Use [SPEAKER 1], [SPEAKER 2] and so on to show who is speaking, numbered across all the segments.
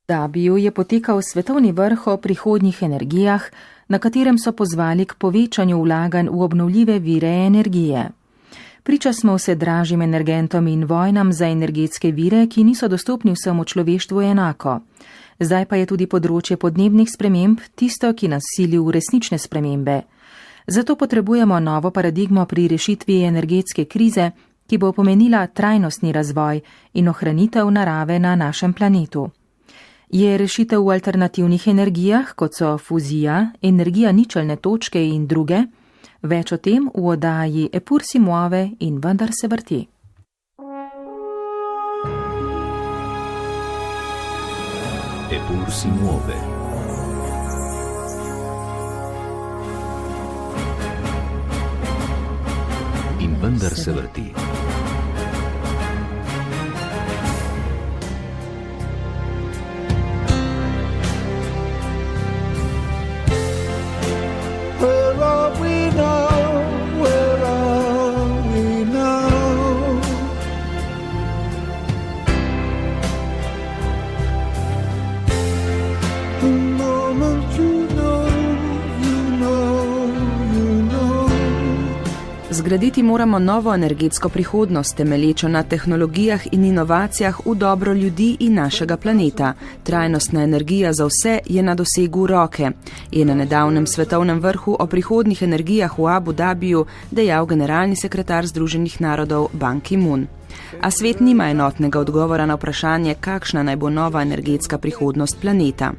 [SPEAKER 1] Dabiju je potekal svetovni vrh o prihodnjih energijah, na katerem so pozvali k povečanju vlaganj v obnovljive vire energije. Priča smo vse dražjim energentom in vojnam za energetske vire, ki niso dostopni vsemu človeštvu enako. Zdaj pa je tudi področje podnebnih sprememb tisto, ki nas sili v resnične spremembe. Zato potrebujemo novo paradigmo pri rešitvi energetske krize, ki bo pomenila trajnostni razvoj in ohranitev narave na našem planetu. Je rešitev v alternativnih energijah, kot so fuzija, energija ničelne točke in druge? Več o tem v oddaji Epur si muove in vendar se vrti.
[SPEAKER 2] Epur si muove. In vendar se vrti.
[SPEAKER 3] Zgraditi moramo novo energetsko prihodnost, temelječo na tehnologijah in inovacijah v dobro ljudi in našega planeta. Trajnostna energija za vse je na dosegu roke, je na nedavnem svetovnem vrhu o prihodnjih energijah v Abu Dhabiju dejal generalni sekretar Združenih narodov Ban Ki-moon. A svet nima enotnega odgovora na vprašanje, kakšna naj bo nova energetska prihodnost planeta.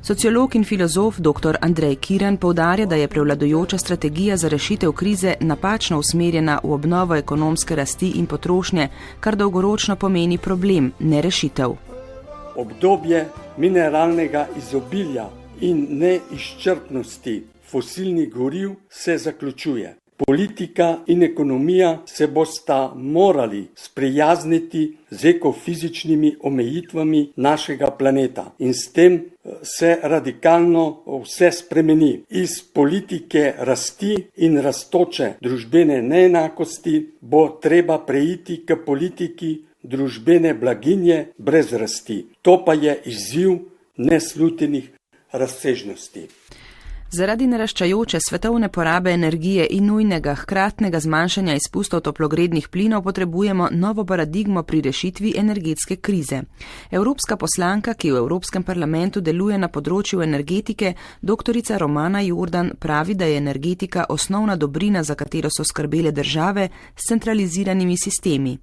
[SPEAKER 3] Sociolog in filozof dr. Andrej Kirn poudarja, da je prevladujoča strategija za rešitev krize napačno usmerjena v obnovo ekonomske rasti in potrošnje, kar dolgoročno pomeni problem, ne rešitev.
[SPEAKER 4] Obdobje mineralnega izobilja in neizčrpnosti fosilnih goriv se zaključuje. Politika in ekonomija se bosta morali sprijazniti z ekofizičnimi omejitvami našega planeta in s tem se radikalno vse spremeni. Iz politike rasti in rastoče družbene neenakosti bo treba preiti k politiki družbene blaginje brez rasti. To pa je izziv neslutenih razsežnosti.
[SPEAKER 3] Zaradi naraščajoče svetovne porabe energije in nujnega hkratnega zmanjšanja izpustov toplogrednih plinov potrebujemo novo paradigmo pri rešitvi energetske krize. Evropska poslanka, ki v Evropskem parlamentu deluje na področju energetike, doktorica Romana Jordan, pravi, da je energetika osnovna dobrina, za katero so skrbele države s centraliziranimi sistemi.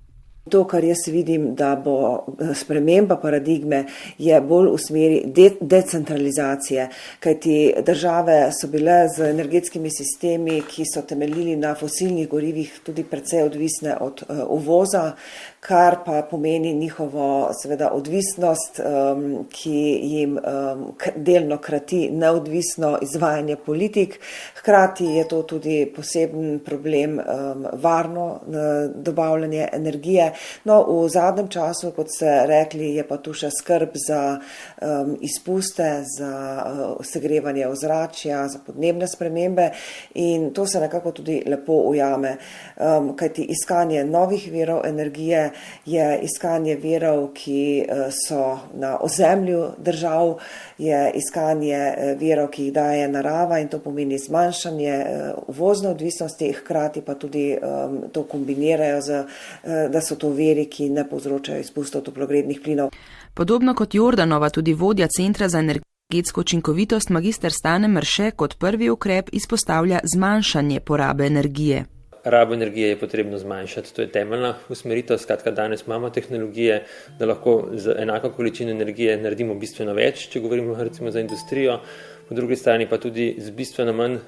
[SPEAKER 5] To, kar jaz vidim, da bo sprememba paradigme, je bolj v smeri decentralizacije, kajti države so bile z energetskimi sistemi, ki so temeljili na fosilnih gorivih, tudi precej odvisne od uvoza, kar pa pomeni njihovo seveda odvisnost, ki jim delno krati neodvisno izvajanje politik. Hkrati je to tudi poseben problem varno dobavljanje energije. No, v zadnjem času, kot ste rekli, je pa tu še skrb za izpuste, za segrevanje ozračja, za podnebne spremembe in to se nekako tudi lepo ujame, kajti iskanje novih virov energije je iskanje virov, ki so na ozemlju držav, je iskanje virov, ki jih daje narava in to pomeni zmanjšanje uvozne odvisnosti, hkrati pa tudi to kombinirajo, da so to viri, ki ne povzročajo izpustov toplogrednih plinov.
[SPEAKER 3] Podobno kot Jordanova, tudi vodja Centra za energetsko učinkovitost magister Stane Mrše kot prvi ukrep izpostavlja zmanjšanje porabe energije.
[SPEAKER 6] Rabo energije je potrebno zmanjšati, to je temeljna usmeritev, skratka danes imamo tehnologije, da lahko z enako količino energije naredimo bistveno več, če govorimo recimo za industrijo, po drugi strani pa tudi z bistveno manj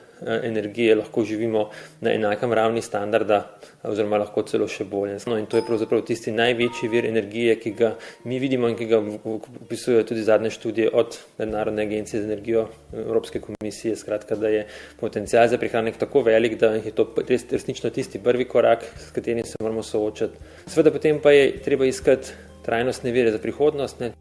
[SPEAKER 6] energije lahko živimo na enakem ravni standarda oziroma lahko celo še bolje. No, in to je pravzaprav tisti največji vir energije, ki ga mi vidimo in ki ga opisujejo tudi zadnje študije od Mednarodne agencije za energijo Evropske komisije, skratka, da je potencial za prihranek tako velik, da je to resnično tisti prvi korak, s katerim se moramo soočati. Seveda potem pa je treba iskati trajnostne vire za prihodnost, ne?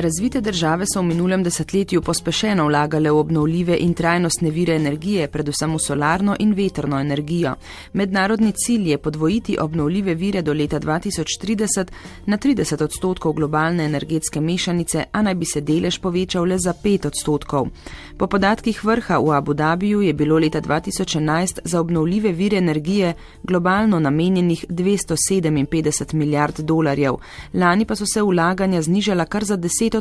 [SPEAKER 3] Razvite države so v minulem desetletju pospešeno vlagale v obnovljive in trajnostne vire energije, predvsem v solarno in vetrno energijo. Mednarodni cilj je podvojiti obnovljive vire do leta 2030 na 30% globalne energetske mešanice, a naj bi se delež povečal le za 5%. Po podatkih vrha v Abu Dhabiju je bilo leta 2011 za obnovljive vire energije globalno namenjenih 257 milijard dolarjev. Lani pa so se vlaganja znižala kar za 10%,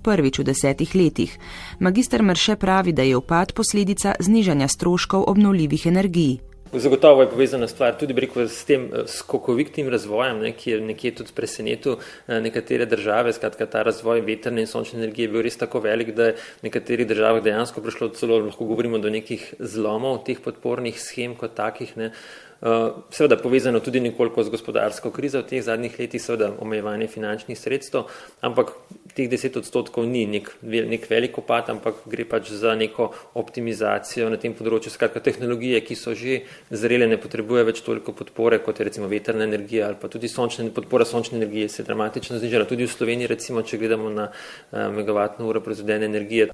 [SPEAKER 3] prvič v 10 letih. Magister Merše pravi, da je upad posledica znižanja stroškov obnovljivih energij.
[SPEAKER 6] Zagotovo je povezana stvar tudi s tem skokovitim razvojem, ki je nekje tudi presenetil nekatere države. Skratka, ta razvoj vetrne in sončne energije je bil res tako velik, da je v nekaterih državah dejansko prišlo celo, lahko govorimo, do nekih zlomov teh podpornih shem kot takih. Seveda povezano tudi nekoliko z gospodarsko krizo v teh zadnjih letih, seveda omejevanje finančnih sredstev, ampak teh 10% ni nek velik upad, ampak gre pač za neko optimizacijo na tem področju. Skratka, tehnologije, ki so že zrele, ne potrebuje več toliko podpore, kot je recimo vetrna energija ali pa tudi podpora sončne energije se je dramatično znižala. Tudi v Sloveniji, recimo, če gledamo na megavatno uro proizvedene energije.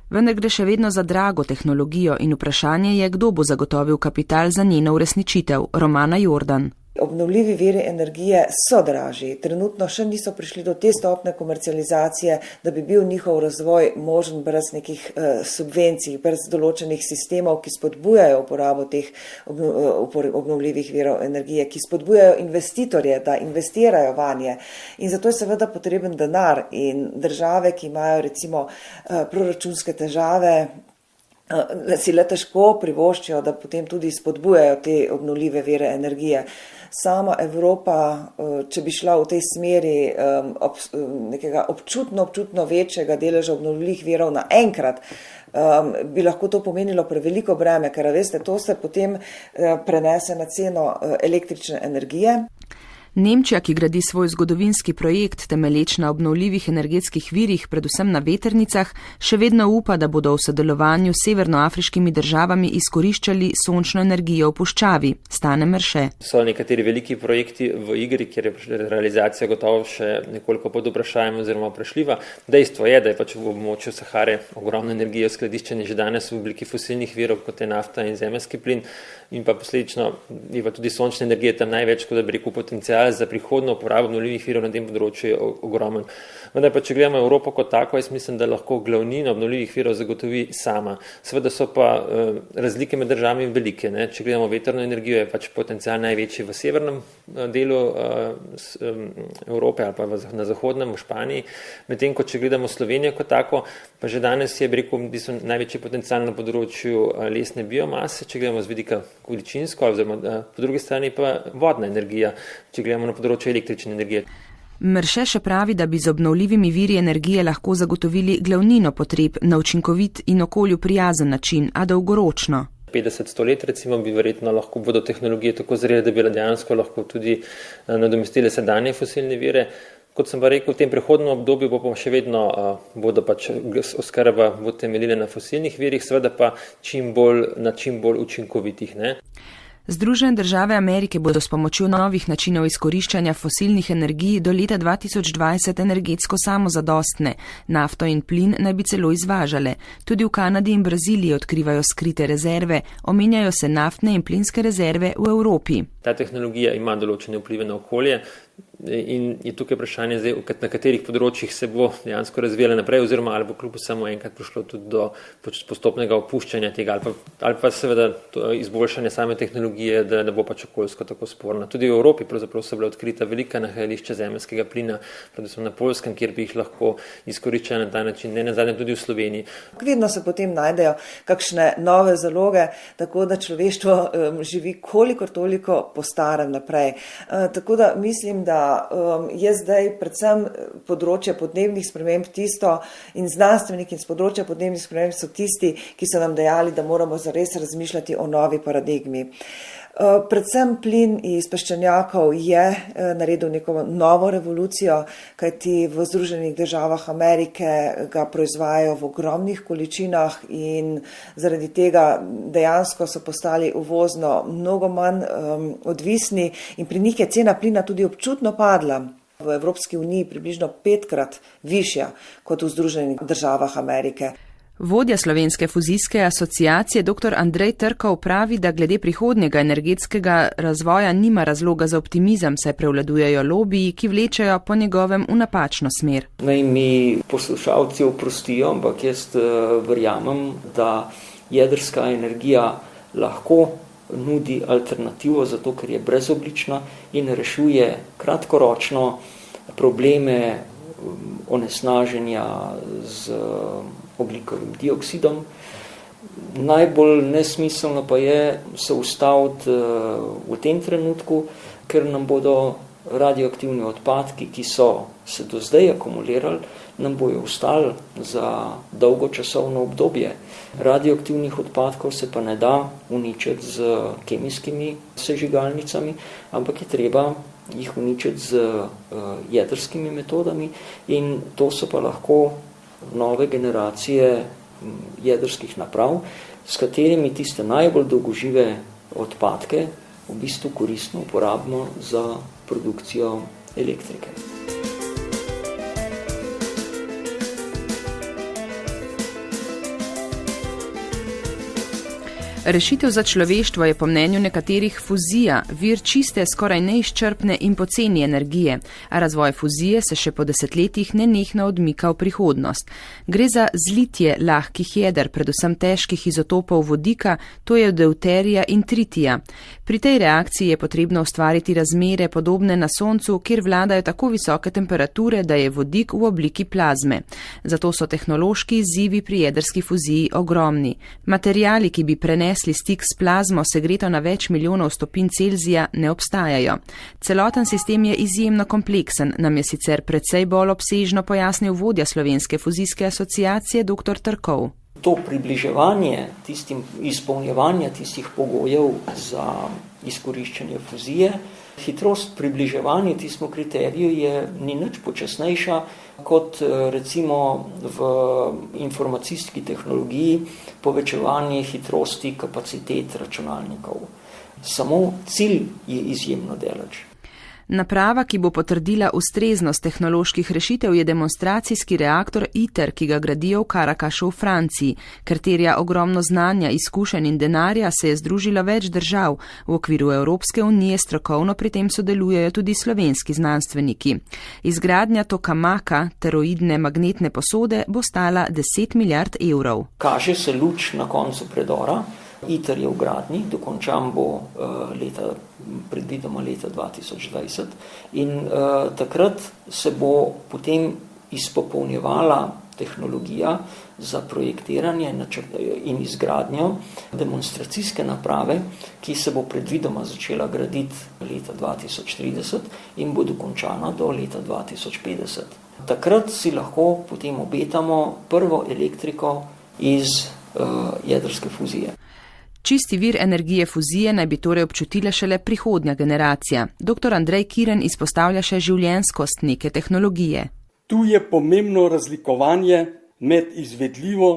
[SPEAKER 3] Vendar gre še vedno za drago tehnologijo in vprašanje je, kdo bo zagotovil kapital za njeno uresničitev. Romana Jordan.
[SPEAKER 5] Obnovljivi viri energije so dražji. Trenutno še niso prišli do te stopne komercializacije, da bi bil njihov razvoj možen brez nekih subvencij, brez določenih sistemov, ki spodbujajo uporabo teh obnovljivih virov energije, ki spodbujajo investitorje, da investirajo vanje. In zato je seveda potreben denar in države, ki imajo recimo proračunske težave, si le težko privoščijo, da potem tudi spodbujajo te obnovljive vire energije. Sama Evropa, če bi šla v tej smeri nekega občutno večjega deleža obnovljivih virov naenkrat, bi lahko to pomenilo preveliko breme, ker veste, to se potem prenese na ceno električne energije.
[SPEAKER 3] Nemčija, ki gradi svoj zgodovinski projekt temeleč na obnovljivih energetskih virih, predvsem na vetrnicah, še vedno upa, da bodo v sodelovanju s severnoafriškimi državami izkoriščali sončno energijo v puščavi. Stane Merše.
[SPEAKER 6] So nekateri veliki projekti v igri, kjer je realizacija gotovo še nekoliko pod vprašanjem oziroma vprašljiva. Dejstvo je, da je pač v območju Sahare ogromno energije skladiščene že danes v obliki fosilnih virov, kot je nafta in zemeljski plin, in pa posledično je pa tudi sončne energije tam največ, kot da bi rekel, potencial za prihodno uporabo obnovljivih virov na tem področju je ogromen. Vendar pa, če gledamo Evropo kot tako, jaz mislim, da lahko glavnino obnovljivih virov zagotovi sama. Seveda so pa razlike med državami velike. Če gledamo vetrno energijo, je pač potencial največji v severnem delu Evrope ali pa na zahodnem, v Španiji. Medtem, ko če gledamo Slovenijo kot tako, pa že danes je, bi rekel, največji potencial na področju lesne biomase, če gledamo z vidika količinsko, oziroma po drugi strani pa vodna energija, če gledamo na področju električne energije.
[SPEAKER 3] Merše še pravi, da bi z obnovljivimi viri energije lahko zagotovili glavnino potreb na učinkovit in okolju prijazen način, a dolgoročno.
[SPEAKER 6] 50-100 let recimo bi verjetno lahko bodo tehnologije tako zrele, da bi dejansko lahko tudi nadomestile sedanje fosilne vire. Kot sem pa rekel, v tem prehodnem obdobju bo pa še vedno bodo pač oskrba bo temeljila na fosilnih virih, seveda pa čim bolj učinkovitih.
[SPEAKER 3] Združene države Amerike bodo s pomočjo novih načinov izkoriščanja fosilnih energij do leta 2020 energetsko samozadostne. Nafto in plin naj bi celo izvažale. Tudi v Kanadi in Braziliji odkrivajo skrite rezerve, omenjajo se naftne in plinske rezerve v Evropi.
[SPEAKER 6] Ta tehnologija ima določene vplive na okolje in je tukaj vprašanje, na katerih področjih se bo dejansko razvijala naprej, oziroma ali bo kljub samo enkrat prišlo tudi do postopnega opuščanja tega, ali pa seveda izboljšanje same tehnologije, da ne bo pač okoljsko tako sporna. Tudi v Evropi pravzaprav so bila odkrita velika nahajališča zemeljskega plina, predvsem na Poljskem, kjer bi jih lahko izkoriščali na ta način, ne nazadnje tudi v Sloveniji.
[SPEAKER 5] Vedno se potem najdejo kakšne nove zaloge, tako da človeštvo živi kolikor toliko po starem naprej. Tako da mislim, da je zdaj predvsem področje podnebnih sprememb tisto in znanstveniki z področja podnebnih sprememb so tisti, ki so nam dejali, da moramo zares razmišljati o novi paradigmi. Predvsem plin iz peščenjakov je naredil neko novo revolucijo, kajti v Združenih državah Amerike ga proizvajajo v ogromnih količinah in zaradi tega dejansko so postali uvozno mnogo manj odvisni in pri njih je cena plina tudi občutno padla. v Evropski uniji približno 5-krat višja kot v Združenih državah Amerike.
[SPEAKER 3] Vodja Slovenske fuzijske asociacije dr. Andrej Trkov pravi, da glede prihodnjega energetskega razvoja nima razloga za optimizem, saj prevladujejo lobiji, ki vlečejo po njegovem v napačno smer.
[SPEAKER 7] Naj mi poslušalci oprostijo, ampak jaz verjamem, da jedrska energija lahko nudi alternativo, zato ker je brezoblična in rešuje kratkoročno probleme onesnaženja z ogljikovim dioksidom. Najbolj nesmiselno pa je se ustaviti v tem trenutku, ker nam bodo radioaktivni odpadki, ki so se do zdaj akumulirali, nam bojo ostali za dolgočasovno obdobje. Radioaktivnih odpadkov se pa ne da uničiti z kemijskimi sežigalnicami, ampak je treba jih uničiti z jedrskimi metodami in to so pa lahko nove generacije jedrskih naprav, s katerimi tiste najbolj dolgožive odpadke v bistvu koristno uporabimo za produkcijo elektrike.
[SPEAKER 3] Rešitev za človeštvo je po mnenju nekaterih fuzija, vir čiste, skoraj neizčrpne in poceni energije, a razvoj fuzije se še po desetletjih nenehno odmika v prihodnost. Gre za zlitje lahkih jeder, predvsem težkih izotopov vodika, to je deuterija in tritija. Pri tej reakciji je potrebno ustvariti razmere podobne na Soncu, kjer vladajo tako visoke temperature, da je vodik v obliki plazme. Zato so tehnološki izzivi pri jedrski fuziji ogromni. Materiali, ki bi prenesli stik s plazmo segreto na več milijonov stopinj Celzija, ne obstajajo. Celoten sistem je izjemno kompleksen, nam je sicer precej bolj obsežno pojasnil vodja Slovenske fuzijske asociacije dr. Trkov.
[SPEAKER 7] To približevanje tistim izpolnjevanja tistih pogojev za izkoriščanje fuzije, hitrost približevanja tistemu kriteriju ni nič počasnejša kot recimo v informacijski tehnologiji povečevanje hitrosti kapacitet računalnikov. Samo cilj je izjemno daleč.
[SPEAKER 3] Naprava, ki bo potrdila ustreznost tehnoloških rešitev, je demonstracijski reaktor ITER, ki ga gradijo v Karakašu v Franciji. Ker terja ogromno znanja, izkušenj in denarja, se je združilo več držav. V okviru Evropske unije strokovno pri tem sodelujejo tudi slovenski znanstveniki. Izgradnja tokamaka, teroidne magnetne posode, bo stala 10 milijard evrov.
[SPEAKER 7] Kaže se luč na koncu predora. ITER je v gradnji, dokončan bo predvidoma leta 2020 in takrat se bo potem izpopolnjevala tehnologija za projektiranje in izgradnjo demonstracijske naprave, ki se bo predvidoma začela graditi leta 2030 in bo dokončana do leta 2050. Takrat si lahko potem obetamo prvo elektriko iz jedrske fuzije.
[SPEAKER 3] Čisti vir energije fuzije naj bi torej občutila šele prihodnja generacija. Dr. Andrej Kirn izpostavlja še življenjskost neke tehnologije.
[SPEAKER 4] Tu je pomembno razlikovanje med izvedljivo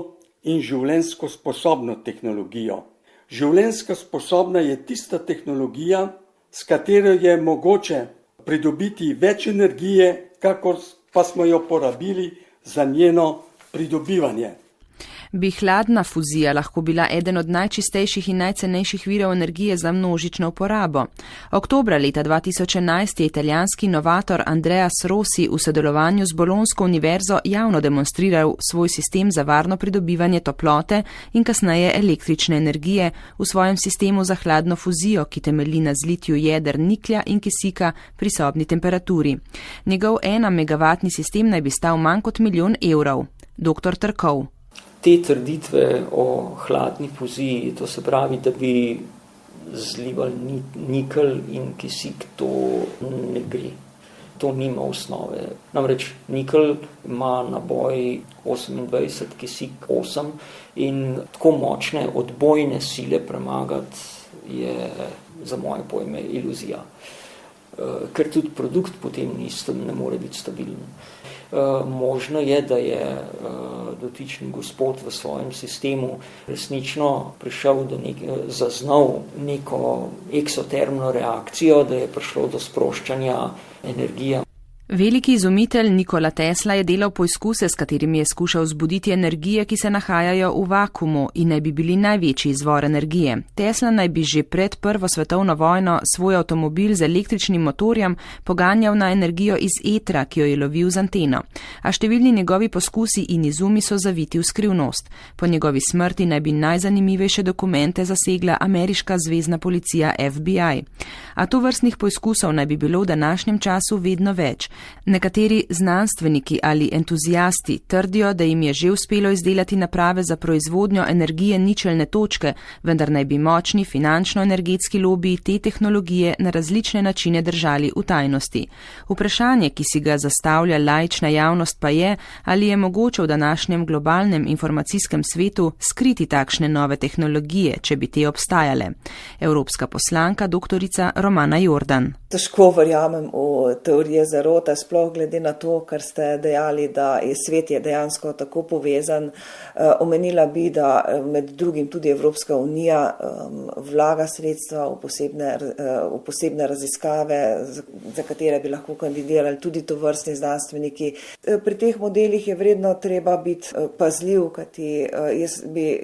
[SPEAKER 4] in življenjsko sposobno tehnologijo. Življenjsko sposobna je tista tehnologija, s katero je mogoče pridobiti več energije, kakor pa smo jo porabili za njeno pridobivanje.
[SPEAKER 3] Bi hladna fuzija lahko bila eden od najčistejših in najcenejših virov energije za množično uporabo. Oktobra leta 2011 je italijanski inovator Andreas Rossi v sodelovanju z Bolonsko univerzo javno demonstriral svoj sistem za varno pridobivanje toplote in kasneje električne energije v svojem sistemu za hladno fuzijo, ki temelji na zlitju jeder niklja in kisika pri sobni temperaturi. Njegov 1 megavatni sistem naj bi stal manj kot 1 milijon evrov. Dr. Trkov.
[SPEAKER 7] Te trditve o hladni fuziji, to se pravi, da bi zlivali nikelj in kisik, to ne gre. To nima osnove. Namreč nikelj ima naboj 28, kisik 8 in tako močne odbojne sile premagati je za moje pojme iluzija. Ker tudi produkt potem ne more biti stabilen. Možno je, da je dotični gospod v svojem sistemu resnično prišel zaznal neko eksotermno reakcijo, da je prišlo do sproščanja energije.
[SPEAKER 3] Veliki izumitelj Nikola Tesla je delal poizkuse, s katerimi je skušal zbuditi energije, ki se nahajajo v vakuumu in naj bi bili največji izvor energije. Tesla naj bi že pred Prvo svetovno vojno svoj avtomobil z električnim motorjem poganjal na energijo iz etra, ki jo je lovil z anteno. A številni njegovi poskusi in izumi so zaviti v skrivnost. Po njegovi smrti naj bi najzanimivejše dokumente zasegla ameriška zvezna policija FBI. A tovrstnih poizkusov naj bi bilo v današnjem času vedno več. Nekateri znanstveniki ali entuzijasti trdijo, da jim je že uspelo izdelati naprave za proizvodnjo energije ničelne točke, vendar naj bi močni finančno-energetski lobiji te tehnologije na različne načine držali v tajnosti. Vprašanje, ki si ga zastavlja laična javnost, pa je, ali je mogoče v današnjem globalnem informacijskem svetu skriti takšne nove tehnologije, če bi te obstajale. Evropska poslanka doktorica Romana Jordan.
[SPEAKER 5] Težko verjamem v teorije zarote, sploh glede na to, kar ste dejali, da je svet dejansko tako povezan. Omenila bi, da med drugim tudi Evropska unija vlaga sredstva v posebne raziskave, za katere bi lahko kandidirali tudi tovrstni znanstveniki. Pri teh modelih je vredno treba biti pazljiv, kajti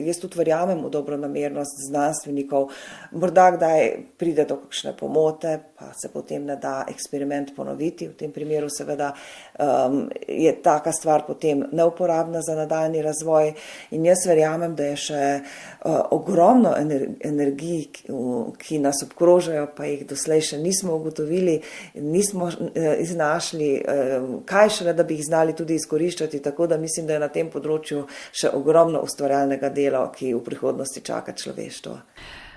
[SPEAKER 5] jaz tudi verjamem v dobronamernost znanstvenikov. Morda kdaj pride do kakšne pomote, pa se potem ne da eksperiment ponoviti. V tem primeru seveda je taka stvar potem neuporabna za nadaljni razvoj in jaz verjamem, da je še ogromno energij, ki nas obkrožajo, pa jih doslej še nismo ugotovili, nismo iznašli, kaj šele, da bi jih znali tudi izkoriščati, tako da mislim, da je na tem področju še ogromno ustvarjalnega dela, ki v prihodnosti čaka človeštvo.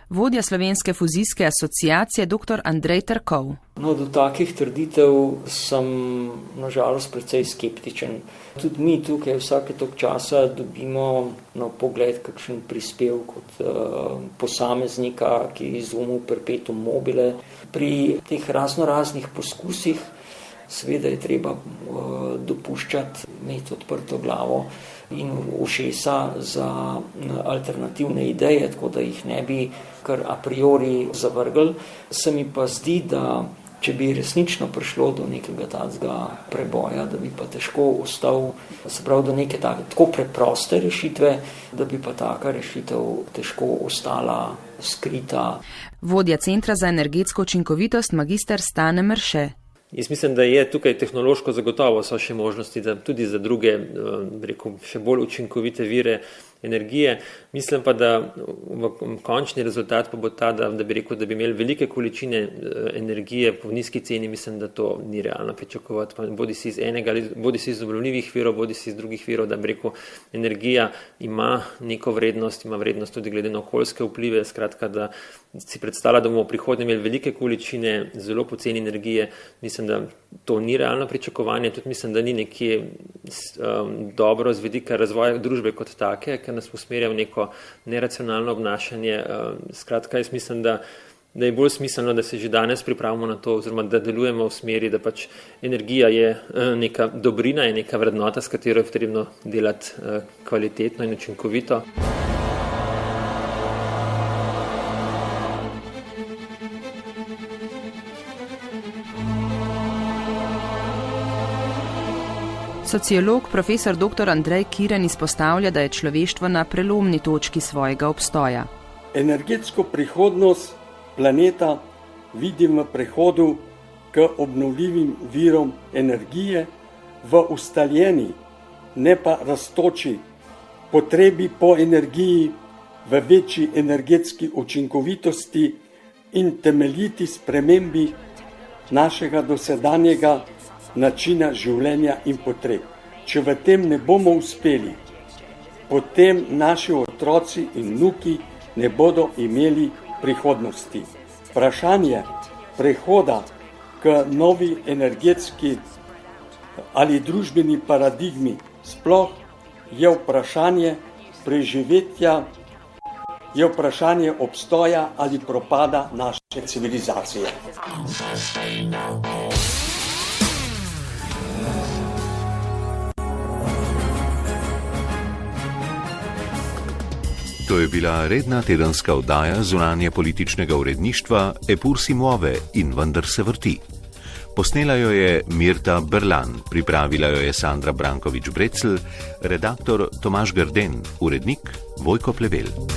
[SPEAKER 3] Vodja Slovenske fuzijske asociacije dr. Andrej Trkov.
[SPEAKER 7] Do takih trditev sem nažalost precej skeptičen. Tudi mi tukaj vsake tok časa dobimo na pogled kakšen prispevek od posameznika, ki je izumil perpetuum mobile. Pri teh raznoraznih poskusih seveda je treba dopuščati, imeti odprto glavo in ušesa za alternativne ideje, tako da jih ne bi kar a priori zavrgli. Se mi pa zdi, da če bi resnično prišlo do nekega takega preboja, da bi pa težko ostal, se pravi do neke tako preproste rešitve, da bi pa taka rešitev težko ostala skrita.
[SPEAKER 3] Vodja Centra za energetsko učinkovitost magister Stane Merše.
[SPEAKER 6] Jaz mislim, da je tukaj tehnološko zagotovo so še možnosti, da tudi za druge, še bolj učinkovite vire energije. Mislim pa, da končni rezultat pa bo ta, da bi rekel, da bi imeli velike količine energije po nizki ceni, mislim, da to ni realno pričakovati. Bodi si iz obnovljivih virov, bodi si iz drugih virov, da bi rekel, energija ima neko vrednost, ima vrednost tudi glede na okoljske vplive, skratka, da si predstavlja, da bomo v prihodnje imeli velike količine zelo poceni energije. Mislim, da to ni realno pričakovanje, tudi mislim, da ni nekje dobro z vidika razvoja družbe kot take, ker nas usmerja v neko neracionalno obnašanje. Skratka, jaz mislim, da je bolj smiselno, da se že danes pripravimo na to, oziroma da delujemo v smeri, da pač energija je neka dobrina, je neka vrednota, s katero je potrebno delati kvalitetno in učinkovito.
[SPEAKER 3] Sociolog profesor dr. Andrej Kirn izpostavlja, da je človeštvo na prelomni točki svojega obstoja.
[SPEAKER 4] Energetsko prihodnost planeta vidim v prehodu k obnovljivim virom energije v ustaljeni, ne pa rastoči potrebi po energiji, v večji energetski učinkovitosti in temeljiti spremembi našega dosedanjega načina življenja in potreb. Če v tem ne bomo uspeli, potem naši otroci in vnuki ne bodo imeli prihodnosti. Vprašanje prehoda k novi energetski ali družbeni paradigmi sploh je vprašanje preživetja, je vprašanje obstoja ali propada naše civilizacije.
[SPEAKER 2] To je bila redna tedenska oddaja zunanje političnega uredništva Epur si muove in vendar se vrti. Posnela jo je Mirta Brlan, pripravila jo je Sandra Brankovič-Brecl, redaktor Tomaž Grden, urednik Vojko Plevel.